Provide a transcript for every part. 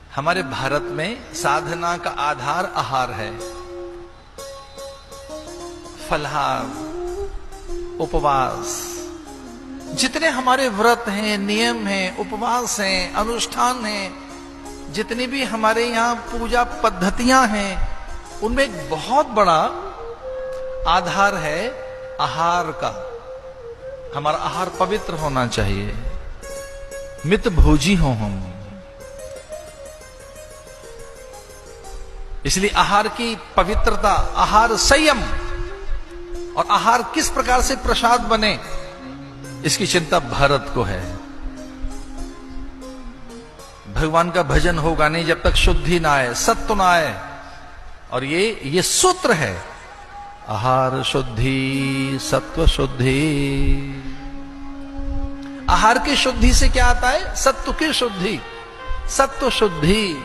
हमारे भारत में साधना का आधार आहार है। फलाहार, उपवास, जितने हमारे व्रत हैं, नियम हैं, उपवास हैं, अनुष्ठान हैं, जितनी भी हमारे यहाँ पूजा पद्धतियां हैं, उनमें एक बहुत बड़ा आधार है आहार का। हमारा आहार पवित्र होना चाहिए, मित भोजी हो हम। इसलिए आहार की पवित्रता, आहार संयम, और आहार किस प्रकार से प्रसाद बने, इसकी चिंता भारत को है। भगवान का भजन होगा नहीं जब तक शुद्धि ना आए, सत्व ना आए। और ये सूत्र है, आहार शुद्धि, सत्व शुद्धि। आहार की शुद्धि से क्या आता है? सत्व की शुद्धि, सत्व शुद्धि।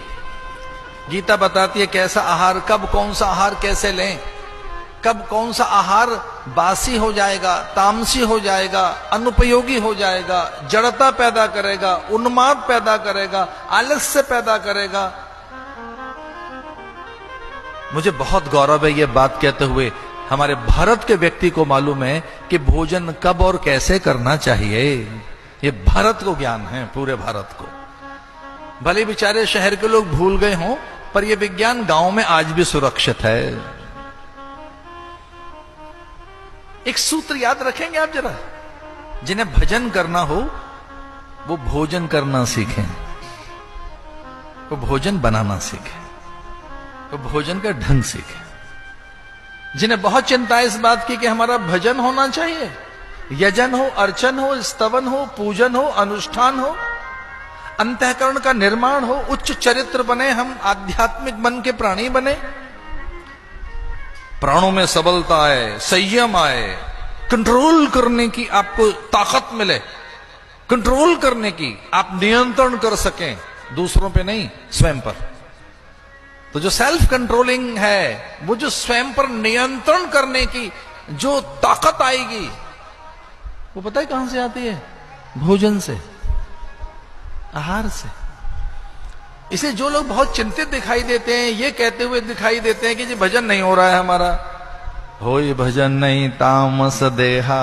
गीता बताती है कैसा आहार, कब कौन सा आहार कैसे लें, कब कौन सा आहार बासी हो जाएगा, तामसी हो जाएगा, अनुपयोगी हो जाएगा, जड़ता पैदा करेगा, उन्माद पैदा करेगा, आलस्य पैदा करेगा। मुझे बहुत गौरव है ये बात कहते हुए, हमारे भारत के व्यक्ति को मालूम है कि भोजन कब और कैसे करना चाहिए। ये भारत को ज्ञान है, पूरे भारत को। भले बेचारे शहर के लोग भूल गए हों, पर यह विज्ञान गांव में आज भी सुरक्षित है। एक सूत्र याद रखेंगे आप जरा, जिन्हें भजन करना हो वो भोजन करना सीखें, वो भोजन बनाना सीखें, वो भोजन का ढंग सीखें। जिन्हें बहुत चिंता है इस बात की कि हमारा भजन होना चाहिए, यजन हो, अर्चन हो, स्तवन हो, पूजन हो, अनुष्ठान हो, अंतःकरण का निर्माण हो, उच्च चरित्र बने, हम आध्यात्मिक मन के प्राणी बने, प्राणों में सबलता आए, संयम आए, कंट्रोल करने की आपको ताकत मिले, कंट्रोल करने की, आप नियंत्रण कर सकें, दूसरों पे नहीं, स्वयं पर। तो जो सेल्फ कंट्रोलिंग है, वो जो स्वयं पर नियंत्रण करने की जो ताकत आएगी, वो पता है कहां से आती है? भोजन से, आहार से। इसे जो लोग बहुत चिंतित दिखाई देते हैं, ये कहते हुए दिखाई देते हैं कि जी भजन नहीं हो रहा है हमारा, होय भजन नहीं तामस देहा,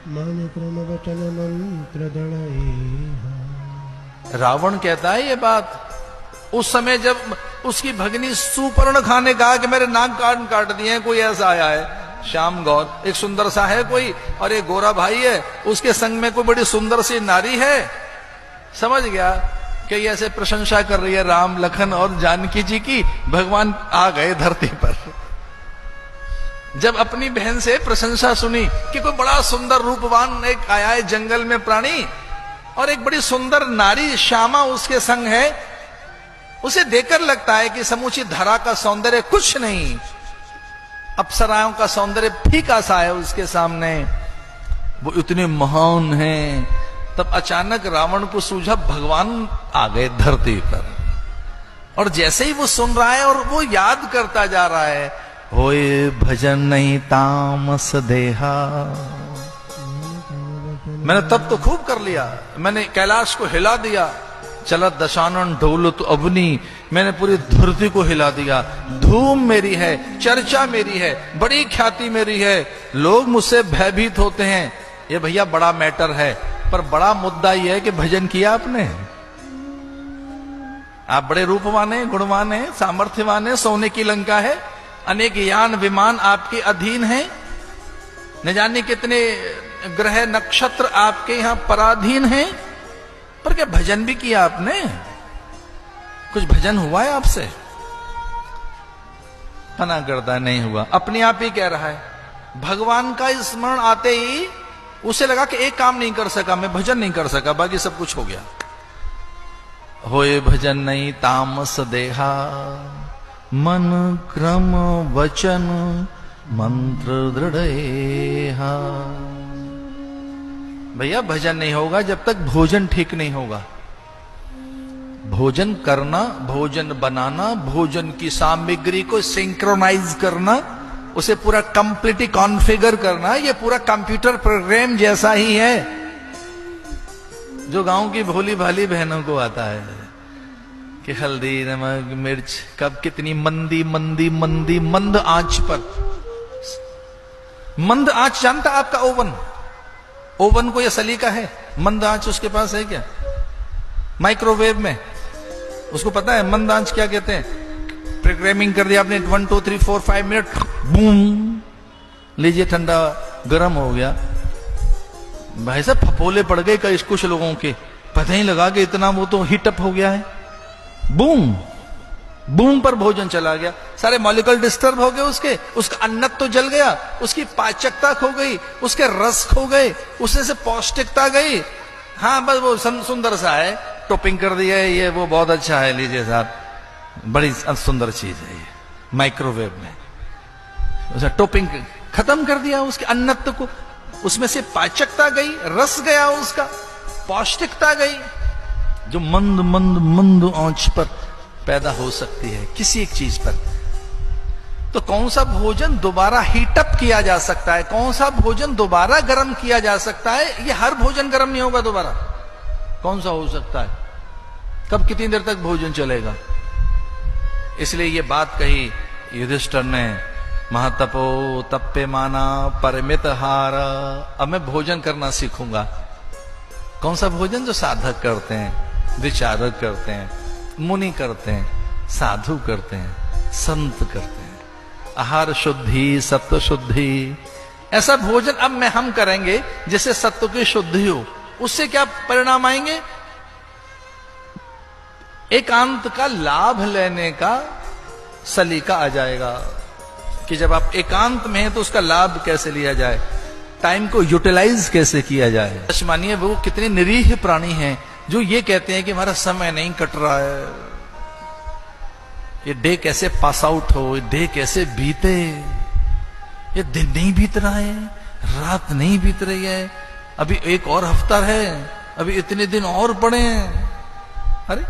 मन क्रम वचन मंत्र दृढ़। रावण कहता है ये बात उस समय जब उसकी भगनी सुपर्ण खान ने कहा कि मेरे नाक काट दिए। कोई ऐसा आया है श्याम गौर, एक सुंदर सा है कोई, और एक गोरा भाई है, उसके संग में कोई बड़ी सुंदर सी नारी है। समझ गया कि ये ऐसे प्रशंसा कर रही है राम, लखन और जानकी जी की। भगवान आ गए धरती पर। जब अपनी बहन से प्रशंसा सुनी कि कोई बड़ा सुंदर रूपवान एक आया है जंगल में प्राणी, और एक बड़ी सुंदर नारी श्यामा उसके संग है, उसे देखकर लगता है कि समूची धरा का सौंदर्य कुछ नहीं, अप्सराओं का सौंदर्य फीका सा है उसके सामने, वो इतने महान हैं। तब अचानक रावण को सूझा भगवान आ गए धरती पर, और जैसे ही वो सुन रहा है और वो याद करता जा रहा है, होए भजन नहीं तामस देहा। मैंने तब तो खूब कर लिया, मैंने कैलाश को हिला दिया, चला दशानन डोलत अवनी, मैंने पूरी धरती को हिला दिया। धूम मेरी है, चर्चा मेरी है, बड़ी ख्याति मेरी है, लोग मुझसे भयभीत होते हैं। ये भैया बड़ा मैटर है, पर बड़ा मुद्दा यह है कि भजन किया आपने। आप बड़े रूपवान हैं, गुणवान हैं, सामर्थ्यवान हैं, सोने की लंका है, अनेक यान विमान आपके अधीन हैं, न जाने कितने ग्रह नक्षत्र आपके यहां पराधीन हैं, पर क्या भजन भी किया आपने? कुछ भजन हुआ है आपसे? पना गर्दा नहीं हुआ, अपने आप ही कह रहा है। भगवान का स्मरण आते ही उसे लगा कि एक काम नहीं कर सका, मैं भजन नहीं कर सका, बाकी सब कुछ हो गया। होए भजन नहीं तामस देहा, मन क्रम वचन मंत्र दृढ़ेहा। भैया भजन नहीं होगा जब तक भोजन ठीक नहीं होगा। भोजन करना, भोजन बनाना, भोजन की सामग्री को सिंक्रोनाइज करना, उसे पूरा कंप्लीटली कॉन्फ़िगर करना, ये पूरा कंप्यूटर प्रोग्राम जैसा ही है। जो गांव की भोली भाली बहनों को आता है कि हल्दी नमक मिर्च कब कितनी मंदी मंदी मंदी मंद आंच पर। मंद आंच जानता आपका ओवन? ओवन को यह सलीका है, मंद आंच उसके पास है क्या? माइक्रोवेव में उसको पता है मंद आंच क्या कहते हैं? प्रोग्रामिंग कर दिया आपने 1 2 3 4 5 मिनट, बूम, लीजिए ठंडा गर्म हो गया। भाई साहब फपोले पड़ गए कई कुछ लोगों के, पता ही लगा कि इतना वो तो हीटअप हो गया है। बूम बूम पर भोजन चला गया, सारे मॉलिक्यूल डिस्टर्ब हो गए उसका अन्नत तो जल गया, उसकी पाचकता खो गई, उसके रस खो गए, उसमें से पौष्टिकता गई। हाँ बस वो सुंदर सा है, टॉपिंग कर दिया है, ये वो बहुत अच्छा है, लीजिए साहब, बड़ी सुंदर चीज है ये। माइक्रोवेव में उसे टॉपिंग खत्म कर दिया, उसके अन्नत्व को, उसमें से पाचकता गई, रस गया, उसका पौष्टिकता गई, जो मंद मंद मंद आंच पर पैदा हो सकती है किसी एक चीज पर। तो कौन सा भोजन दोबारा हीटअप किया जा सकता है, कौन सा भोजन दोबारा गर्म किया जा सकता है? ये हर भोजन गर्म नहीं होगा दोबारा। कौन सा हो सकता है? कब कितनी देर तक भोजन चलेगा? इसलिए ये बात कही युधिष्ठिर ने, महातपो तप्पे माना परमित हार। अब मैं भोजन करना सीखूंगा। कौन सा भोजन? जो साधक करते हैं, विचारक करते हैं, मुनि करते हैं, साधु करते हैं, संत करते हैं। आहार शुद्धि, सत्व शुद्धि, ऐसा भोजन अब हम करेंगे जिससे सत्व की शुद्धि हो। उससे क्या परिणाम आएंगे? एकांत का लाभ लेने का सलीका आ जाएगा कि जब आप एकांत में हैं तो उसका लाभ कैसे लिया जाए, टाइम को यूटिलाइज कैसे किया जाए। मानिए वो कितने निरीह प्राणी हैं जो ये कहते हैं कि हमारा समय नहीं कट रहा है, ये डे कैसे पास आउट हो, ये डे कैसे बीते, ये दिन नहीं बीत रहा है, रात नहीं बीत रही है, अभी एक और हफ्ता है, अभी इतने दिन और पड़े हैं। अरे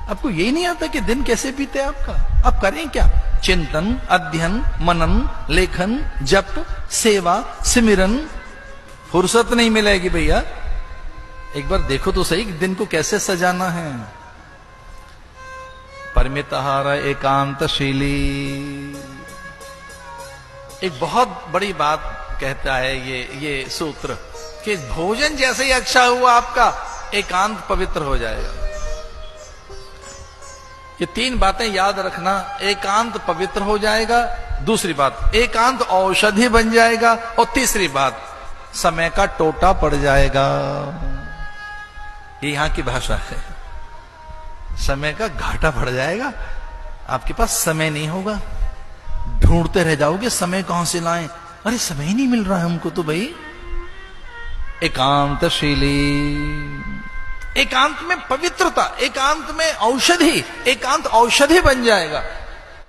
आपको यही नहीं आता कि दिन कैसे बीते आपका? आप करें क्या? चिंतन, अध्ययन, मनन, लेखन, जप, सेवा, सिमरन। फुर्सत नहीं मिलेगी भैया। एक बार देखो तो सही दिन को कैसे सजाना है। परमितहार एकांतशीली। एक बहुत बड़ी बात कहता है ये सूत्र कि भोजन जैसे ही अच्छा हुआ आपका, एकांत पवित्र हो जाएगा। ये 3 बातें याद रखना। एकांत पवित्र हो जाएगा, दूसरी बात एकांत औषधि बन जाएगा, और तीसरी बात समय का टोटा पड़ जाएगा। ये यहां की भाषा है। समय का घाटा पड़ जाएगा, आपके पास समय नहीं होगा, ढूंढते रह जाओगे समय कहां से लाएं, अरे समय ही नहीं मिल रहा है हमको तो भाई। एकांतशीली, एकांत में पवित्रता, एकांत में औषधि, एकांत औषधि बन जाएगा।